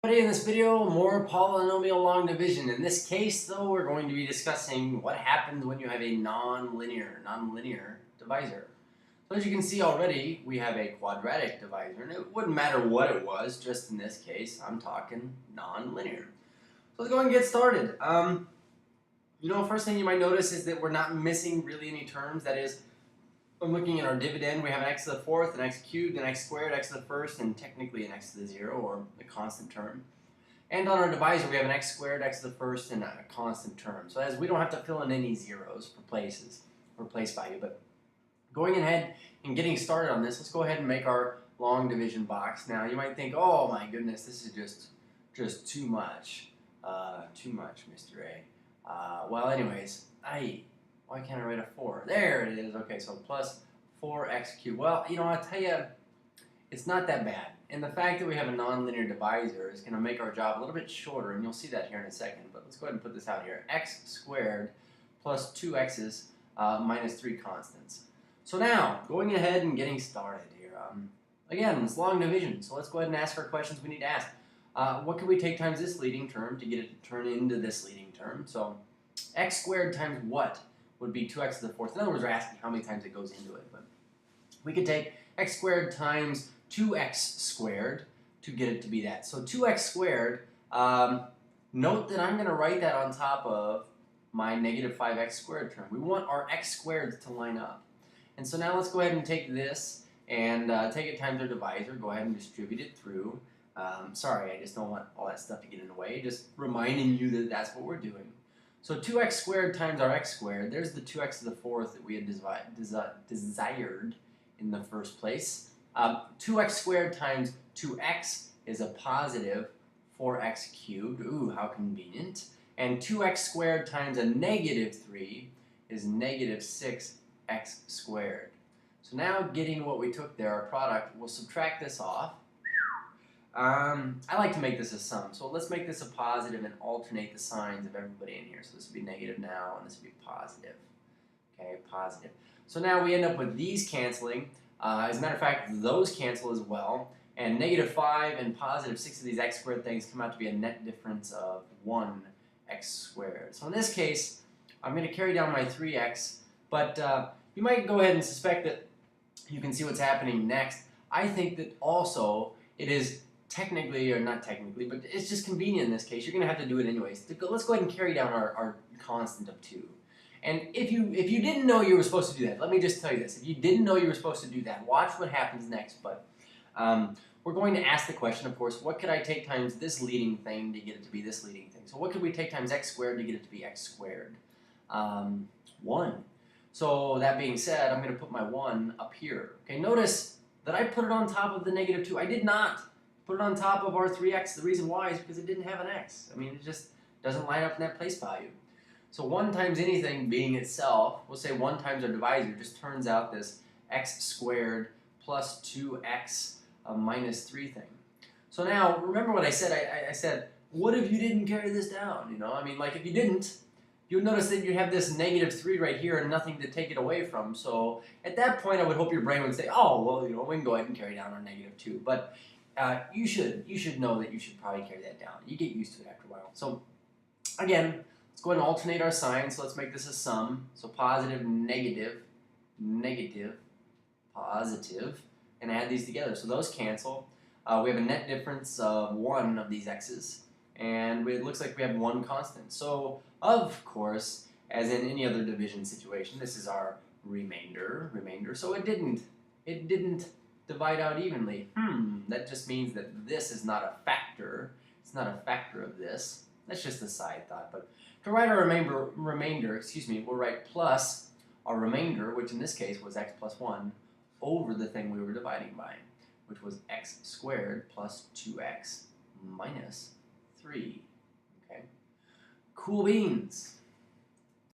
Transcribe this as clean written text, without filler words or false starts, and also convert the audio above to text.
Today in this video, more polynomial long division. In this case, though, we're going to be discussing what happens when you have a non-linear divisor. So as you can see already, we have a quadratic divisor, and it wouldn't matter what it was, just in this case, I'm talking non-linear. So let's go ahead and get started. First thing you might notice is that we're not missing really any terms. That is, I'm looking at our dividend, we have an x to the fourth, an x cubed, an x squared, x to the first, and technically an x to the 0, or a constant term. And on our divisor, we have an x squared, x to the first, and a constant term. So as we don't have to fill in any zeros for places, or place value. But going ahead and getting started on this, let's go ahead and make our long division box. Now you might think, oh my goodness, this is just too much. Mr. A. Well, anyways, why can't I write a 4? There it is. Okay, so plus 4x cubed. Well, I'll tell you, it's not that bad. And the fact that we have a nonlinear divisor is going to make our job a little bit shorter, and you'll see that here in a second. But let's go ahead and put this out here. X squared plus 2x's minus 3 constants. So now, going ahead and getting started here. Again, it's long division, so let's go ahead and ask our questions we need to ask. What can we take times this leading term to get it to turn into this leading term? So x squared times what would be 2x to the fourth. In other words, we're asking how many times it goes into it. But we could take x squared times 2x squared to get it to be that. So 2x squared, note that I'm going to write that on top of my negative 5x squared term. We want our x squared to line up. And so now let's go ahead and take this and take it times our divisor. Go ahead and distribute it through. Sorry, I just don't want all that stuff to get in the way. Just reminding you that that's what we're doing. So 2x squared times our x squared, there's the 2x to the fourth that we had desired in the first place. 2x squared times 2x is a positive 4x cubed. Ooh, how convenient. And 2x squared times a negative 3 is negative 6x squared. So now getting what we took there, our product, we'll subtract this off. I like to make this a sum, so let's make this a positive and alternate the signs of everybody in here. So this would be negative now, and this would be positive. Okay, positive. So now we end up with these canceling. As a matter of fact, those cancel as well. And negative 5 and positive 6 of these x squared things come out to be a net difference of 1x squared. So in this case, I'm going to carry down my 3x, but you might go ahead and suspect that you can see what's happening next. I think that also it is technically, or not technically, but it's just convenient in this case. You're going to have to do it anyways. Let's go ahead and carry down our constant of 2. And if you didn't know you were supposed to do that, let me just tell you this. If you didn't know you were supposed to do that, watch what happens next. But we're going to ask the question, of course, what could I take times this leading thing to get it to be this leading thing? So what could we take times x squared to get it to be x squared? 1. So that being said, I'm going to put my 1 up here. Okay, notice that I put it on top of the negative 2. I did not put it on top of our 3x. The reason why is because it didn't have an x. I mean, it just doesn't line up in that place value. So 1 times anything being itself, we'll say 1 times our divisor, just turns out this x squared plus 2x minus 3 thing. So now, remember what I said. I said, what if you didn't carry this down? I mean, like if you didn't, you'll notice that you have this negative 3 right here and nothing to take it away from. So at that point, I would hope your brain would say, oh, well, we can go ahead and carry down our negative 2. But you should know that you should probably carry that down. You get used to it after a while. So again, let's go ahead and alternate our signs. So let's make this a sum. So positive, negative, negative, positive, and add these together. So those cancel. We have a net difference of 1 of these x's, and it looks like we have 1 constant. So of course, as in any other division situation, this is our remainder. So it didn't divide out evenly. That just means that this is not a factor. It's not a factor of this. That's just a side thought. But to write our remainder, we'll write plus our remainder, which in this case was x plus 1, over the thing we were dividing by, which was x squared plus 2x minus 3. Okay? Cool beans.